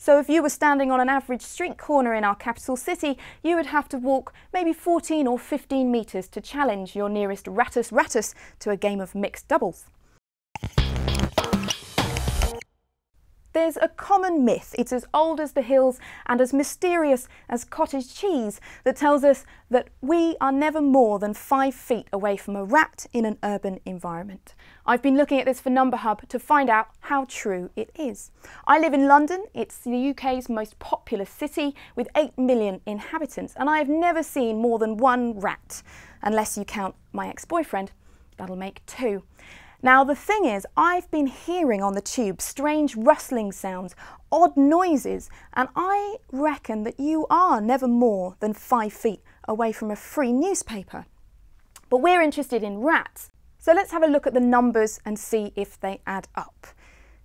So if you were standing on an average street corner in our capital city, you would have to walk maybe 14 or 15 metres to challenge your nearest ratus to a game of mixed doubles. There's a common myth, it's as old as the hills and as mysterious as cottage cheese, that tells us that we are never more than 5 feet away from a rat in an urban environment. I've been looking at this for Number Hub to find out how true it is. I live in London, it's the UK's most populous city with 8 million inhabitants, and I have never seen more than 1 rat, unless you count my ex-boyfriend. That'll make 2. Now the thing is, I've been hearing on the tube strange rustling sounds, odd noises, and I reckon that you are never more than 5 feet away from a free newspaper. But we're interested in rats, so let's have a look at the numbers and see if they add up.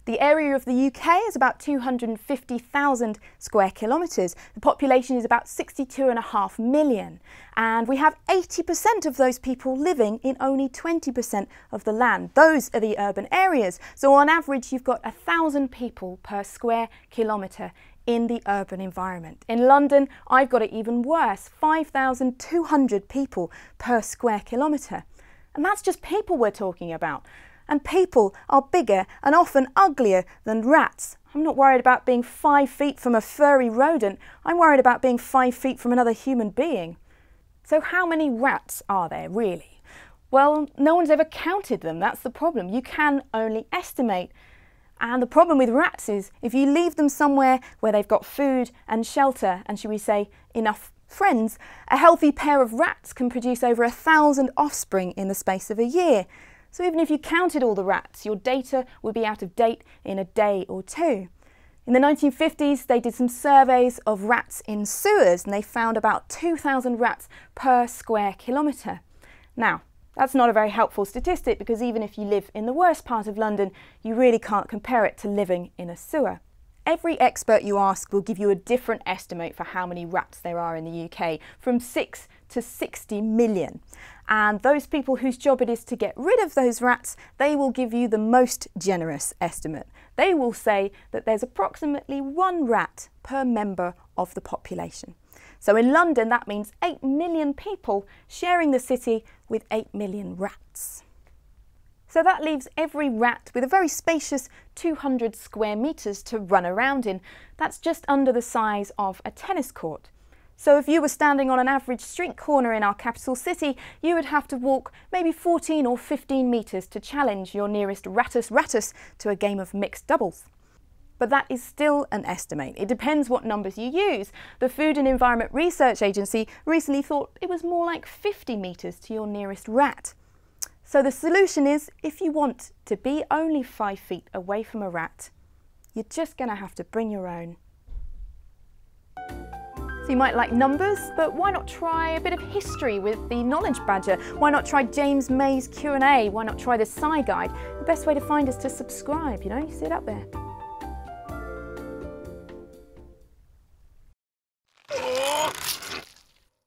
The area of the UK is about 250,000 square kilometres. The population is about 62.5 million. And we have 80% of those people living in only 20% of the land. Those are the urban areas. So on average, you've got 1,000 people per square kilometre in the urban environment. In London, I've got it even worse, 5,200 people per square kilometre. And that's just people we're talking about. And people are bigger and often uglier than rats. I'm not worried about being 5 feet from a furry rodent, I'm worried about being 5 feet from another human being. So how many rats are there really? Well, no one's ever counted them, that's the problem. You can only estimate. And the problem with rats is if you leave them somewhere where they've got food and shelter and, should we say, enough friends, a healthy pair of rats can produce over 1,000 offspring in the space of a year. So even if you counted all the rats, your data would be out of date in a day or 2. In the 1950s, they did some surveys of rats in sewers and they found about 2,000 rats per square kilometre. Now, that's not a very helpful statistic because even if you live in the worst part of London, you really can't compare it to living in a sewer. Every expert you ask will give you a different estimate for how many rats there are in the UK, from 6 to 60 million. And those people whose job it is to get rid of those rats, they will give you the most generous estimate. They will say that there's approximately 1 rat per member of the population. So in London, that means 8 million people sharing the city with 8 million rats. So that leaves every rat with a very spacious 200 square metres to run around in. That's just under the size of a tennis court. So if you were standing on an average street corner in our capital city, you would have to walk maybe 14 or 15 metres to challenge your nearest ratus to a game of mixed doubles. But that is still an estimate. It depends what numbers you use. The Food and Environment Research Agency recently thought it was more like 50 metres to your nearest rat. So the solution is, if you want to be only 5 feet away from a rat, you're just going to have to bring your own. So you might like numbers, but why not try a bit of history with the Knowledge Badger? Why not try James May's Q&A? Why not try the Sci Guide? The best way to find is to subscribe, you see it up there.